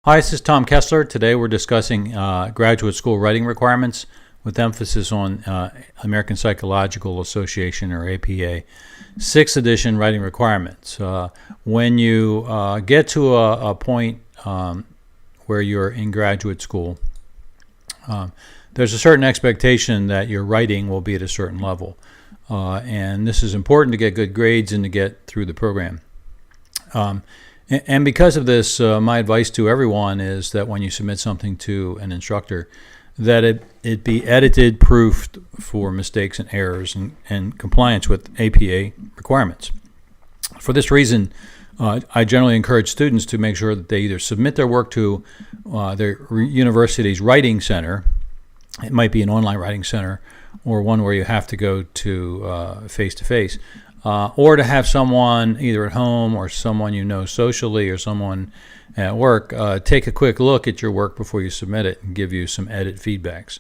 Hi, this is Tom Kessler. Today we're discussing graduate school writing requirements with emphasis on American Psychological Association, or APA, 6th edition writing requirements. When you get to a point where you're in graduate school, there's a certain expectation that your writing will be at a certain level. And this is important to get good grades and to get through the program. And because of this, my advice to everyone is that when you submit something to an instructor, that it be edited, proofed for mistakes and errors and compliance with APA requirements. For this reason, I generally encourage students to make sure that they either submit their work to their university's writing center. It might be an online writing center or one where you have to go to face-to-face. Or to have someone either at home or someone you know socially or someone at work take a quick look at your work before you submit it and give you some edit feedbacks.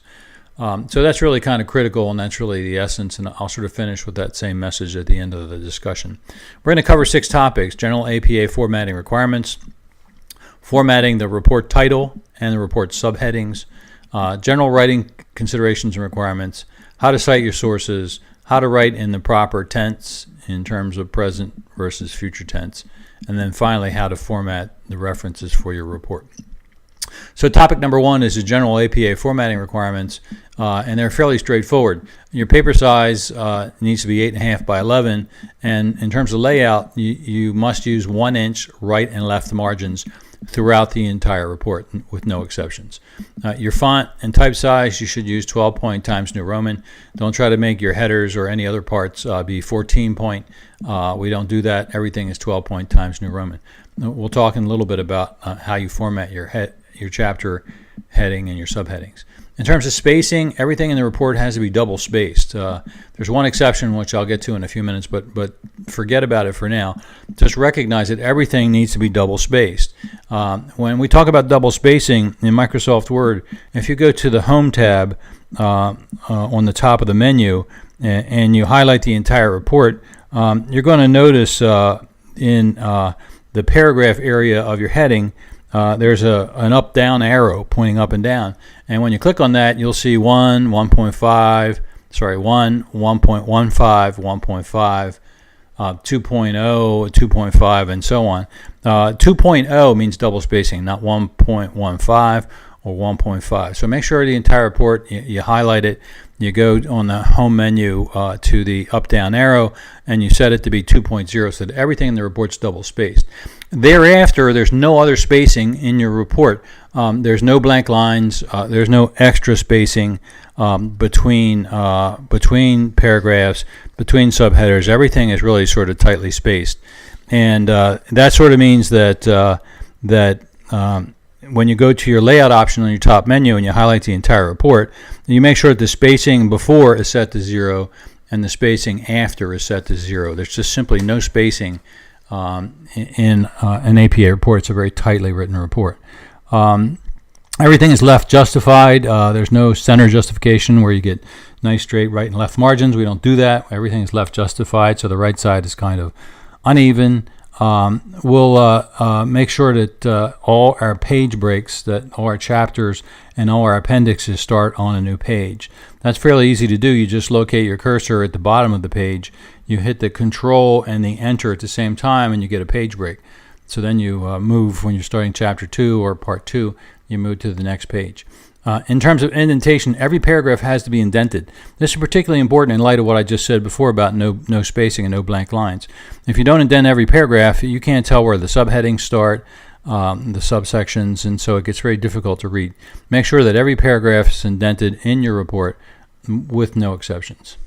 So that's really kind of critical, and that's really the essence, and I'll sort of finish with that same message at the end of the discussion. We're going to cover 6 topics: general APA formatting requirements, formatting the report title and the report subheadings, general writing considerations and requirements, how to cite your sources, how to write in the proper tense in terms of present versus future tense, and then finally how to format the references for your report. So topic number 1 is the general APA formatting requirements, and they're fairly straightforward. Your paper size needs to be 8.5 by 11, and in terms of layout, you must use 1-inch right and left margins throughout the entire report with no exceptions. Your font and type size, you should use 12-point Times New Roman. Don't try to make your headers or any other parts be 14-point. We don't do that. Everything is 12-point Times New Roman. We'll talk in a little bit about how you format your chapter heading and your subheadings. In terms of spacing, everything in the report has to be double spaced. There's one exception, which I'll get to in a few minutes, but forget about it for now. Just recognize that everything needs to be double spaced. When we talk about double spacing in Microsoft Word, if you go to the Home tab on the top of the menu and you highlight the entire report, you're going to notice in the paragraph area of your heading, there's an up-down arrow pointing up and down. And when you click on that, you'll see 1, 1.15, 1.15, 2.0, 2.5, and so on. 2.0 means double spacing, not 1.15 or 1.5. So make sure the entire report, you highlight it, you go on the home menu to the up-down arrow, and you set it to be 2.0 so that everything in the report's double spaced. Thereafter, there's no other spacing in your report. There's no blank lines. There's no extra spacing between paragraphs, between subheaders. Everything is really sort of tightly spaced, and that sort of means that when you go to your layout option on your top menu and you highlight the entire report, you make sure that the spacing before is set to 0 and the spacing after is set to 0. There's just simply no spacing in an APA report. It's a very tightly written report. Everything is left justified. There's no center justification where you get nice straight right and left margins. We don't do that. Everything is left justified, so the right side is kind of uneven. We'll make sure that all our page breaks, that all our chapters and all our appendixes start on a new page. That's fairly easy to do. You just locate your cursor at the bottom of the page. You hit the Control and the Enter at the same time, and you get a page break. So then you move, when you're starting Chapter 2 or Part 2, you move to the next page. In terms of indentation, every paragraph has to be indented. This is particularly important in light of what I just said before about no spacing and no blank lines. If you don't indent every paragraph, you can't tell where the subheadings start, the subsections, and so it gets very difficult to read. Make sure that every paragraph is indented in your report with no exceptions.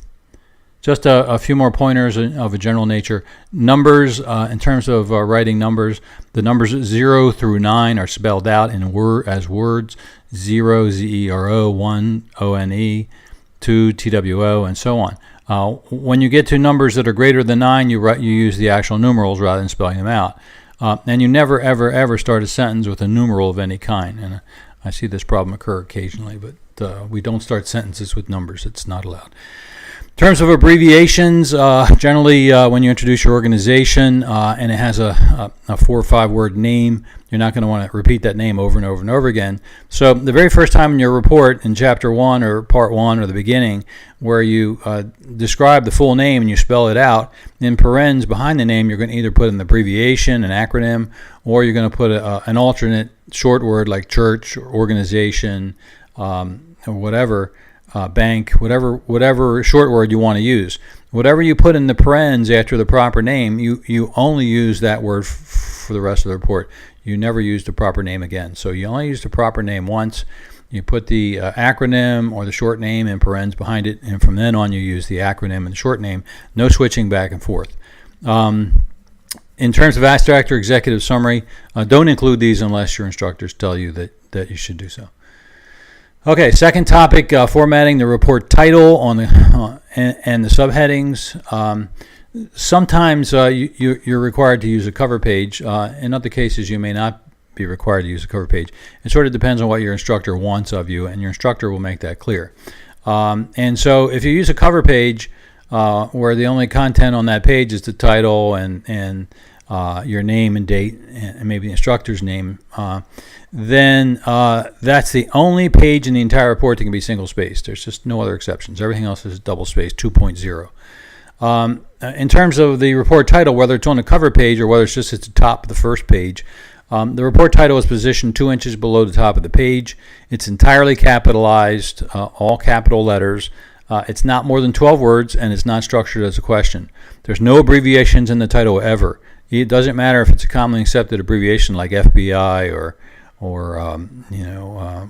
Just a few more pointers of a general nature. Numbers, in terms of writing numbers, the numbers 0 through 9 are spelled out as words. 0, Z-E-R-O, 1, O-N-E, 2, T-W-O, and so on. When you get to numbers that are greater than 9, you use the actual numerals rather than spelling them out. And you never, ever, ever start a sentence with a numeral of any kind. And I see this problem occur occasionally, but we don't start sentences with numbers. It's not allowed. In terms of abbreviations, generally when you introduce your organization and it has a 4 or 5 word name, you're not going to want to repeat that name over and over and over again. So the very first time in your report in Chapter 1 or Part 1 or the beginning where you describe the full name and you spell it out, in parens behind the name you're going to either put an abbreviation, an acronym, or you're going to put an alternate short word like church, or organization, or whatever. Bank, whatever short word you want to use. Whatever you put in the parens after the proper name, you only use that word for the rest of the report. You never use the proper name again. So you only use the proper name once. You put the acronym or the short name in parens behind it, and from then on you use the acronym and the short name. No switching back and forth. In terms of abstract or executive summary, don't include these unless your instructors tell you that you should do so. Okay, second topic, formatting the report title on the and the subheadings. Sometimes you're required to use a cover page. In other cases, you may not be required to use a cover page. It sort of depends on what your instructor wants of you, and your instructor will make that clear. And so if you use a cover page where the only content on that page is the title and your name and date and maybe the instructor's name, then that's the only page in the entire report that can be single-spaced. There's just no other exceptions. Everything else is double-spaced, 2.0. In terms of the report title, whether it's on the cover page or whether it's just at the top of the first page, the report title is positioned 2 inches below the top of the page. It's entirely capitalized, all capital letters. It's not more than 12 words, and it's not structured as a question. There's no abbreviations in the title ever. It doesn't matter if it's a commonly accepted abbreviation like FBI or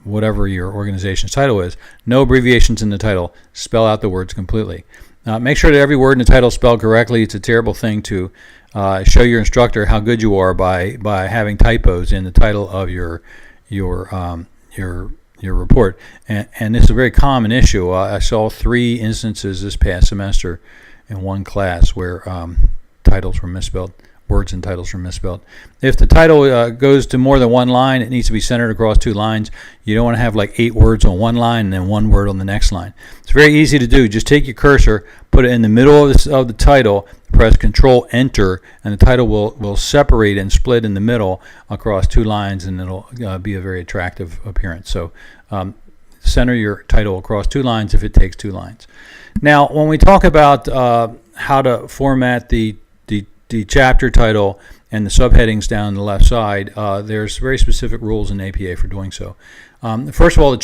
whatever your organization's title is. No abbreviations in the title. Spell out the words completely. Make sure that every word in the title is spelled correctly. It's a terrible thing to show your instructor how good you are by having typos in the title of your report. And this is a very common issue. I saw 3 instances this past semester in one class where titles were misspelled. Words and titles are misspelled. If the title goes to more than one line, it needs to be centered across 2 lines. You don't want to have like 8 words on one line and then 1 word on the next line. It's very easy to do. Just take your cursor, put it in the middle of the title, press Control Enter, and the title will separate and split in the middle across 2 lines, and it'll be a very attractive appearance. So center your title across 2 lines if it takes 2 lines. Now, when we talk about how to format the chapter title and the subheadings down the left side, there's very specific rules in APA for doing so. First of all, the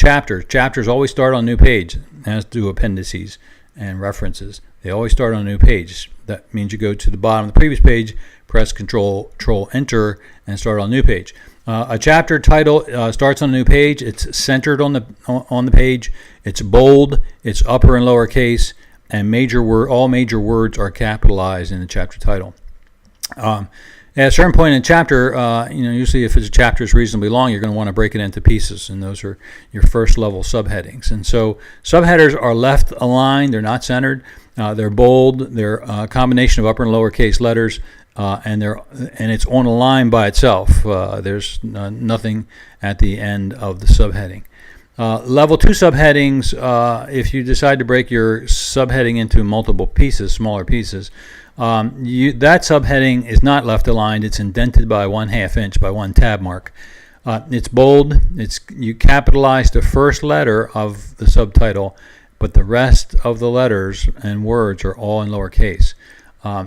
chapters always start on a new page, as do appendices and references. They always start on a new page. That means you go to the bottom of the previous page, press Control Enter, and start on a new page. A chapter title starts on a new page. It's centered on the page. It's bold. It's upper and lower case, and all major words are capitalized in the chapter title. At a certain point in a chapter, usually if a chapter is reasonably long, you're going to want to break it into pieces, and those are your first level subheadings. And so subheaders are left aligned; they're not centered. They're bold. They're a combination of upper and lower case letters, and it's on a line by itself. There's nothing at the end of the subheading. Level 2 subheadings, if you decide to break your subheading into multiple pieces, smaller pieces, that subheading is not left aligned. It's indented by 1/2 inch by 1 tab mark. It's bold. You capitalize the first letter of the subtitle, but the rest of the letters and words are all in lowercase.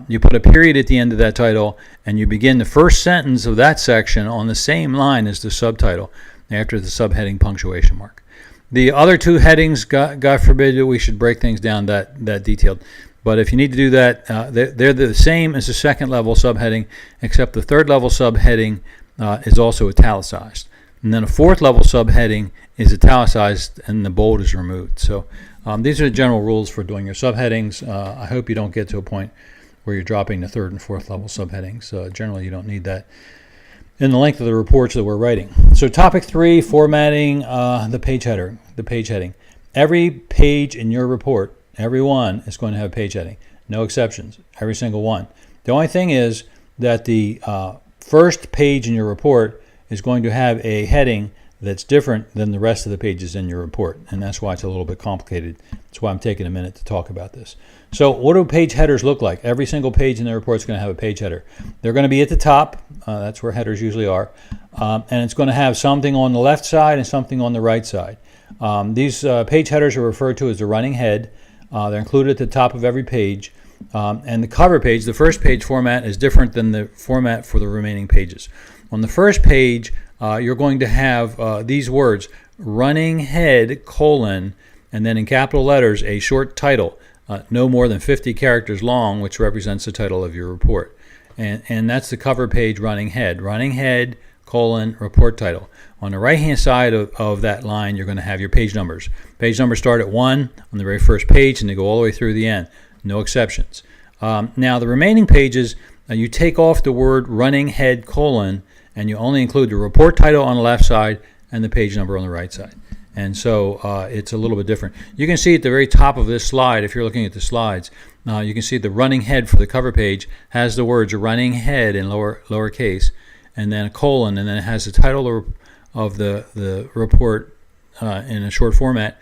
You put a period at the end of that title, and you begin the first sentence of that section on the same line as the subtitle after the subheading punctuation mark. The other 2 headings, God forbid that we should break things down that detailed. But if you need to do that, they're the same as the second level subheading, except the third level subheading is also italicized. And then a fourth level subheading is italicized and the bold is removed. So these are the general rules for doing your subheadings. I hope you don't get to a point where you're dropping the third and fourth level subheadings. Generally, you don't need that in the length of the reports that we're writing. So topic 3, formatting the page heading. Every page in your report, every one is going to have a page heading. No exceptions, every single one. The only thing is that the first page in your report is going to have a heading that's different than the rest of the pages in your report, and that's why it's a little bit complicated. That's why I'm taking a minute to talk about this. So what do page headers look like? Every single page in the report is going to have a page header. They're going to be at the top. That's where headers usually are. And it's going to have something on the left side and something on the right side. These page headers are referred to as the running head. They're included at the top of every page. And the cover page, the first page format, is different than the format for the remaining pages. On the first page, you're going to have these words, running head, colon, and then in capital letters, a short title, no more than 50 characters long, which represents the title of your report. And that's the cover page, running head, colon, report title. On the right-hand side of that line, you're going to have your page numbers. Page numbers start at 1 on the very first page, and they go all the way through the end. No exceptions. Now, the remaining pages, you take off the word running head, colon, and you only include the report title on the left side and the page number on the right side. And so it's a little bit different. You can see at the very top of this slide, if you're looking at the slides, you can see the running head for the cover page has the words running head in lowercase, and then a colon, and then it has the title of the report in a short format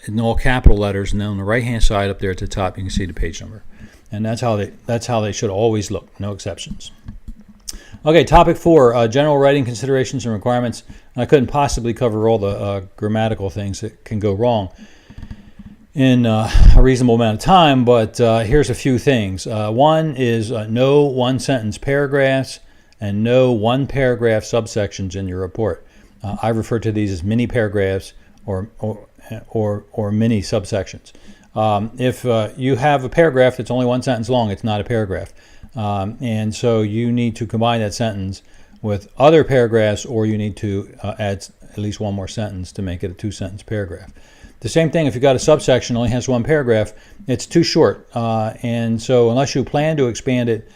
in all capital letters, and then on the right-hand side up there at the top, you can see the page number. And that's how they should always look, no exceptions. Okay, topic 4, general writing considerations and requirements. I couldn't possibly cover all the grammatical things that can go wrong in a reasonable amount of time, but here's a few things. One is no one-sentence paragraphs and no one-paragraph subsections in your report. I refer to these as mini paragraphs or mini subsections. If you have a paragraph that's only one sentence long, it's not a paragraph. And so you need to combine that sentence with other paragraphs, or you need to add at least one more sentence to make it a 2-sentence paragraph. The same thing if you've got a subsection that only has one paragraph, it's too short. And so unless you plan to expand it,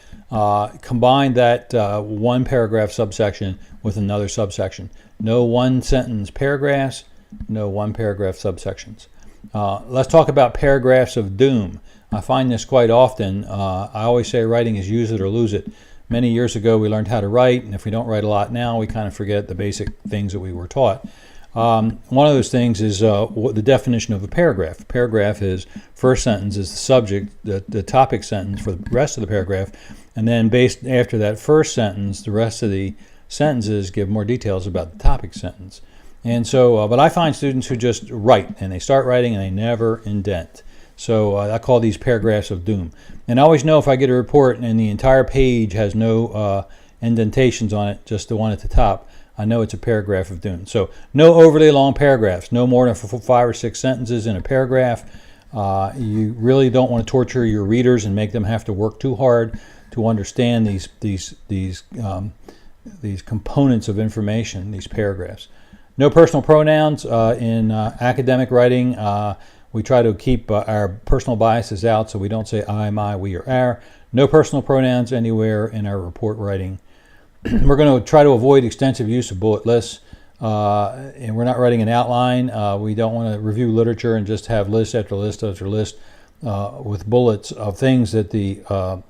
combine that one paragraph subsection with another subsection. No one-sentence paragraphs, no one paragraph subsections. Let's talk about paragraphs of doom. I find this quite often. I always say writing is use it or lose it. Many years ago we learned how to write, and if we don't write a lot now, we kind of forget the basic things that we were taught. One of those things is the definition of a paragraph. A paragraph is, first sentence is the subject, the topic sentence for the rest of the paragraph, and then based after that first sentence, the rest of the sentences give more details about the topic sentence. And so, but I find students who just write, and they start writing and they never indent. So I call these paragraphs of doom. And I always know if I get a report and the entire page has no indentations on it, just the one at the top, I know it's a paragraph of doom. So no overly long paragraphs, no more than 5 or 6 sentences in a paragraph. You really don't want to torture your readers and make them have to work too hard to understand these components of information, these paragraphs. No personal pronouns in academic writing. We try to keep our personal biases out, so we don't say I, my, we, or our. No personal pronouns anywhere in our report writing. We're going to try to avoid extensive use of bullet lists, and we're not writing an outline. We don't want to review literature and just have list after list after list with bullets of things that the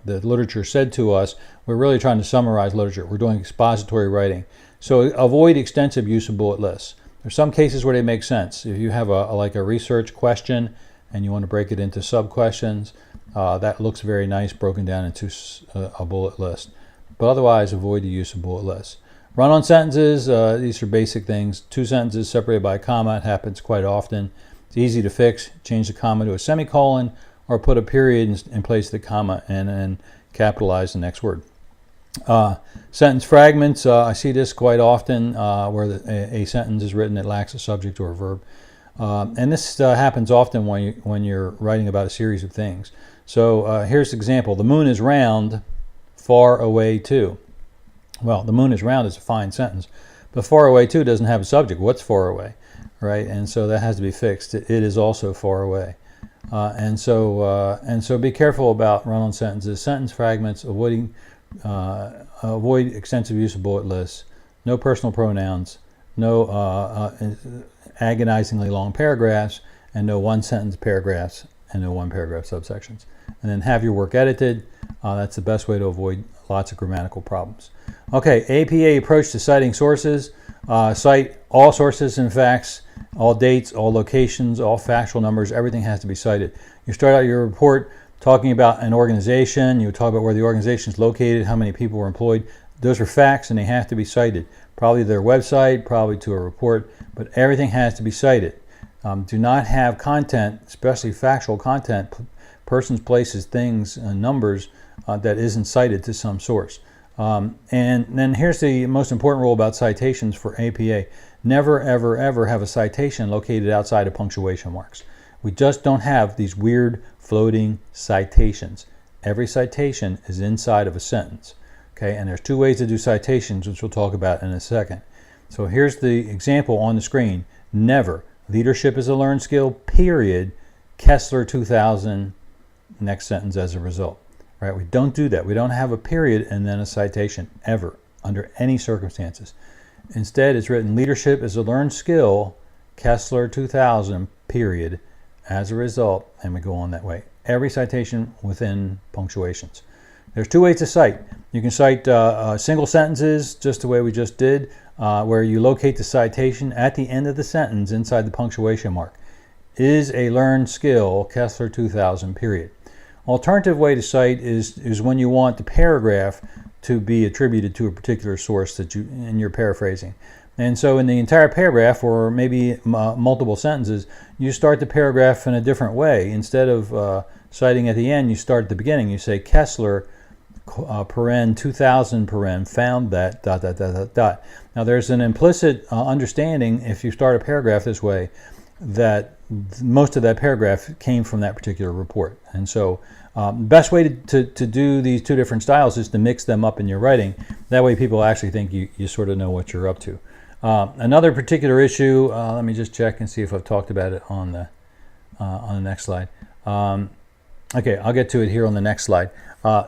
literature said to us. We're really trying to summarize literature. We're doing expository writing. So avoid extensive use of bullet lists. There's some cases where they make sense. If you have like a research question and you want to break it into sub-questions, that looks very nice broken down into a bullet list. But otherwise, avoid the use of bullet lists. Run-on sentences, these are basic things. 2 sentences separated by a comma, it happens quite often. It's easy to fix. Change the comma to a semicolon or put a period in place of the comma and then capitalize the next word. Sentence fragments, I see this quite often where a sentence is written that lacks a subject or a verb. And this happens often when you're writing about a series of things. So here's an example. The moon is round, far away too. Well, the moon is round is a fine sentence, but far away too doesn't have a subject. What's far away, right? And so that has to be fixed. It is also far away. And so be careful about run-on sentences. Sentence fragments, avoid extensive use of bullet lists, no personal pronouns, no agonizingly long paragraphs, and no one-sentence paragraphs, and no one-paragraph subsections. And then have your work edited. That's the best way to avoid lots of grammatical problems. Okay, APA approach to citing sources. Cite all sources and facts, all dates, all locations, all factual numbers. Everything has to be cited. You start out your report talking about an organization. You talk about where the organization is located, how many people were employed. Those are facts, and they have to be cited. Probably their website, probably to a report, but everything has to be cited. Do not have content, especially factual content, persons, places, things, numbers, that isn't cited to some source. And then here's the most important rule about citations for APA. Never, ever, ever have a citation located outside of punctuation marks. We just don't have these weird floating citations. Every citation is inside of a sentence. Okay, and there's two ways to do citations, which we'll talk about in a second. So here's the example on the screen. Never. Leadership is a learned skill, period. Kessler 2000, next sentence as a result. Right? We don't do that. We don't have a period and then a citation, ever, under any circumstances. Instead, it's written, leadership is a learned skill, Kessler 2000, period, as a result, and we go on that way. Every citation within punctuations. There's two ways to cite. You can cite single sentences, just the way we just did, where you locate the citation at the end of the sentence inside the punctuation mark. Is a learned skill, Kessler 2000, period. Alternative way to cite is when you want the paragraph to be attributed to a particular source that you're paraphrasing. And so in the entire paragraph, or maybe multiple sentences, you start the paragraph in a different way. Instead of citing at the end, you start at the beginning. You say Kessler, paren 2000, paren, found that, ... Now there's an implicit understanding, if you start a paragraph this way, that most of that paragraph came from that particular report. And so the best way to do these two different styles is to mix them up in your writing. That way people actually think you sort of know what you're up to. Another particular issue, let me just check and see if I've talked about it on the next slide. Okay, I'll get to it here on the next slide.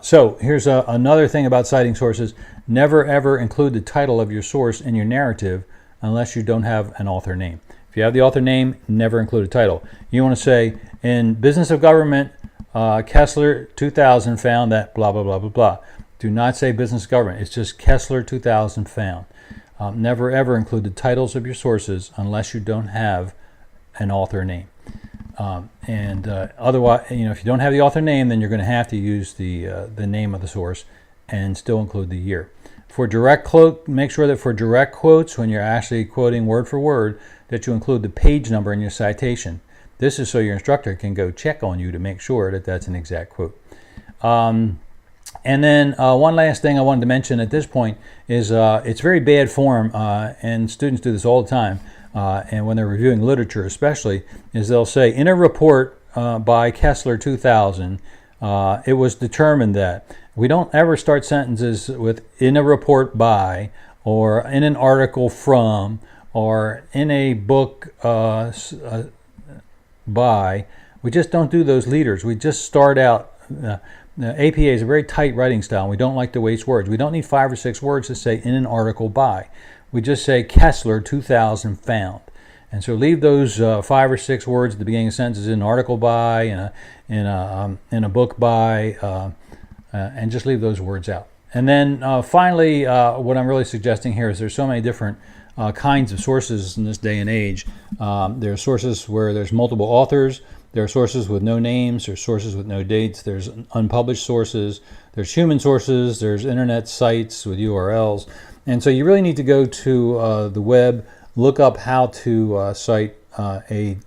So here's another thing about citing sources. Never ever include the title of your source in your narrative unless you don't have an author name. If you have the author name, never include a title. You want to say, in Business of Government, Kessler 2000 found that blah, blah, blah, blah, blah. Do not say Business of Government. It's just Kessler 2000 found. Never ever include the titles of your sources unless you don't have an author name. Otherwise, if you don't have the author name, then you're going to have to use the name of the source and still include the year. For direct quote, make sure that for direct quotes, when you're actually quoting word for word, that you include the page number in your citation. This is so your instructor can go check on you to make sure that that's an exact quote. And then one last thing I wanted to mention at this point is it's very bad form, and students do this all the time, and when they're reviewing literature especially, is they'll say, in a report by Kessler 2000, it was determined that. We don't ever start sentences with in a report by, or in an article from, or in a book by. We just don't do those leaders. We just start out. APA is a very tight writing style. We don't like to waste words. We don't need 5 or 6 words to say in an article by. We just say Kessler 2000 found. And so leave those 5 or 6 words at the beginning of sentences, in an article by, in a book by, and just leave those words out. And then finally, what I'm really suggesting here is there's so many different kinds of sources in this day and age. There are sources where there's multiple authors. There are sources with no names. There's sources with no dates. There's unpublished sources. There's human sources. There's internet sites with URLs. And so you really need to go to the web, look up how to cite a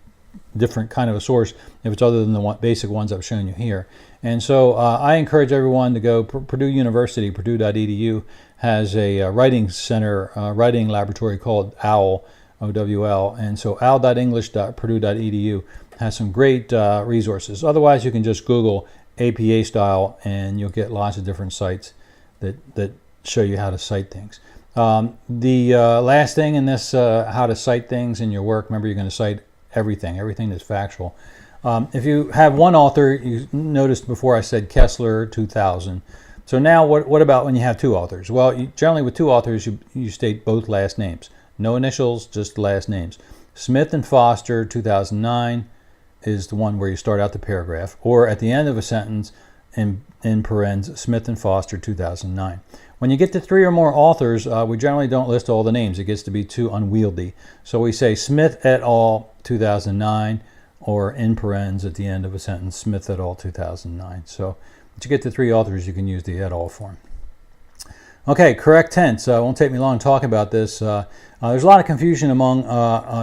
different kind of a source if it's other than the basic ones I've shown you here. And so I encourage everyone to go. Purdue University, purdue.edu, has a writing center, writing laboratory called OWL, O-W-L. And so owl.english.purdue.edu has some great resources. Otherwise, you can just Google APA style and you'll get lots of different sites that show you how to cite things. The last thing in this, how to cite things in your work, remember you're going to cite everything that's factual. If you have one author, you noticed before I said Kessler 2000. So now what about when you have 2 authors? Well, generally with 2 authors, you state both last names. No initials, just last names. Smith and Foster 2009 is the one where you start out the paragraph. Or at the end of a sentence, in parens, Smith and Foster, 2009. When you get to 3 or more authors, we generally don't list all the names. It gets to be too unwieldy. So we say Smith et al. 2009, or in parens at the end of a sentence, Smith et al. 2009. So once you get to 3 authors, you can use the et al. Form. Okay, correct tense. It won't take me long to talk about this. There's a lot of confusion among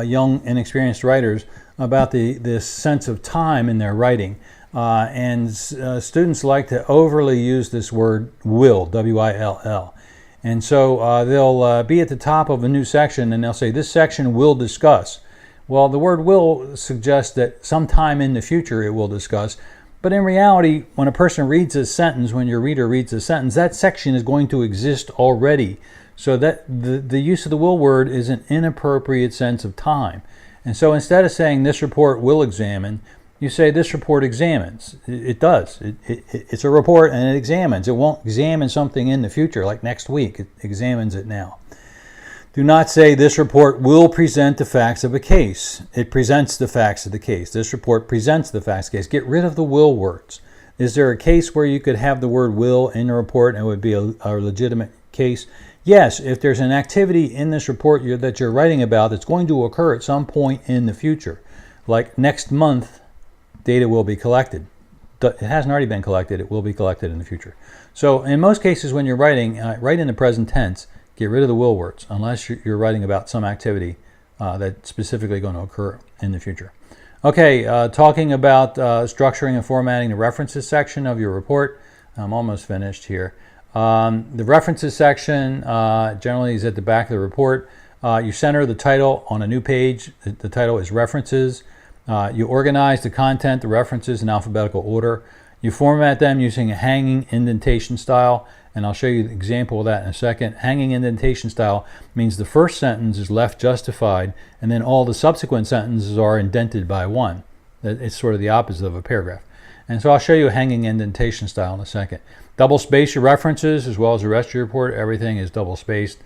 young, inexperienced writers about this sense of time in their writing. Students like to overly use this word will, W-I-L-L. And so they'll be at the top of a new section and they'll say, this section will discuss. Well, the word will suggests that sometime in the future it will discuss. But in reality, when a person reads a sentence, when your reader reads a sentence, that section is going to exist already. So that the use of the will word is an inappropriate sense of time. And so instead of saying this report will examine, you say this report examines. It does. It's a report and it examines. It won't examine something in the future like next week. It examines it now. Do not say this report will present the facts of a case. It presents the facts of the case. This report presents the facts of the case. Get rid of the will words. Is there a case where you could have the word will in the report and it would be a legitimate case? Yes, if there's an activity in this report that you're writing about that's going to occur at some point in the future, like next month, data will be collected. It hasn't already been collected. It will be collected in the future. So in most cases when you're writing, write in the present tense. Get rid of the will words unless you're writing about some activity that's specifically going to occur in the future. Okay, talking about structuring and formatting the references section of your report. I'm almost finished here. The references section generally is at the back of the report. You center the title on a new page. The title is References. You organize the content, the references in alphabetical order. You format them using a hanging indentation style, and I'll show you an example of that in a second. Hanging indentation style means the first sentence is left justified, and then all the subsequent sentences are indented by one. It's sort of the opposite of a paragraph. And so I'll show you a hanging indentation style in a second. Double space your references as well as the rest of your report. Everything is double spaced.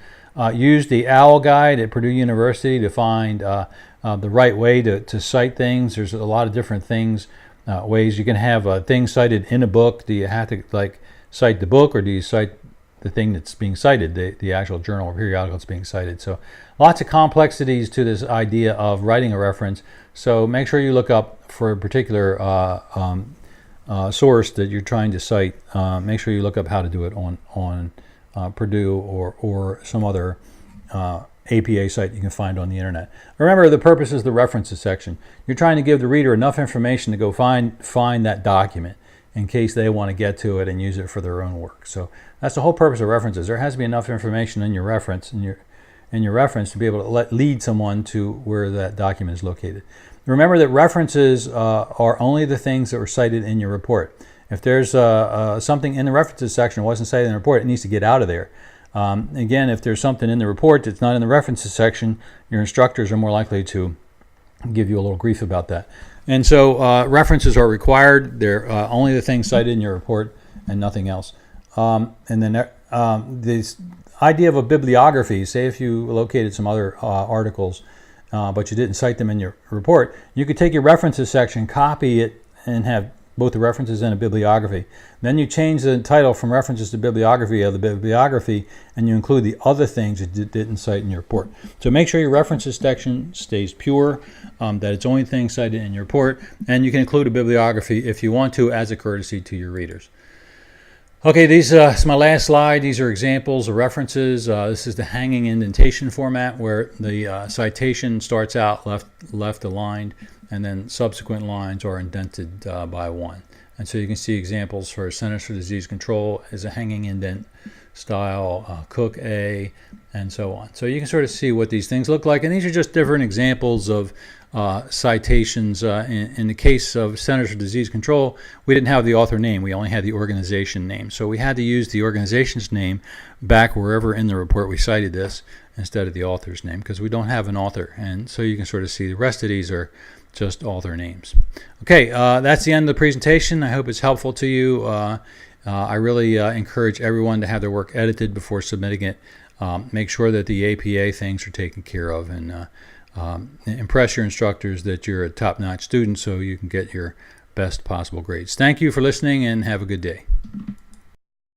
Use the OWL guide at Purdue University to find the right way to cite things. There's a lot of different ways. You can have things cited in a book. Do you have to cite the book, or do you cite the thing that's being cited, the actual journal or periodical that's being cited? So lots of complexities to this idea of writing a reference. So make sure you look up for a particular source that you're trying to cite. Make sure you look up how to do it on Purdue or some other APA site you can find on the internet. Remember, the purpose is the references section. You're trying to give the reader enough information to go find that document in case they want to get to it and use it for their own work. So that's the whole purpose of references. There has to be enough information in your reference to be able to lead someone to where that document is located. Remember that references are only the things that were cited in your report. If there's something in the references section that wasn't cited in the report, it needs to get out of there. Again, if there's something in the report that's not in the references section, your instructors are more likely to give you a little grief about that. And so references are required. They're only the things cited in your report and nothing else. And then this idea of a bibliography, say if you located some other articles, but you didn't cite them in your report, you could take your references section, copy it, and have both the references and a bibliography. Then you change the title from references to bibliography of the bibliography, and you include the other things that you didn't cite in your report. So make sure your references section stays pure, that it's only things cited in your report, and you can include a bibliography if you want to as a courtesy to your readers. Okay, this is my last slide. These are examples of references. This is the hanging indentation format where the citation starts out left aligned, and then subsequent lines are indented by one. And so you can see examples for Centers for Disease Control is a hanging indent style, Cook A, and so on. So you can sort of see what these things look like. And these are just different examples of citations. In the case of Centers for Disease Control, we didn't have the author name. We only had the organization name. So we had to use the organization's name back wherever in the report we cited this instead of the author's name because we don't have an author. And so you can sort of see the rest of these are just author names. Okay, that's the end of the presentation. I hope it's helpful to you. I really encourage everyone to have their work edited before submitting it. Make sure that the APA things are taken care of, and impress your instructors that you're a top-notch student so you can get your best possible grades. Thank you for listening and have a good day.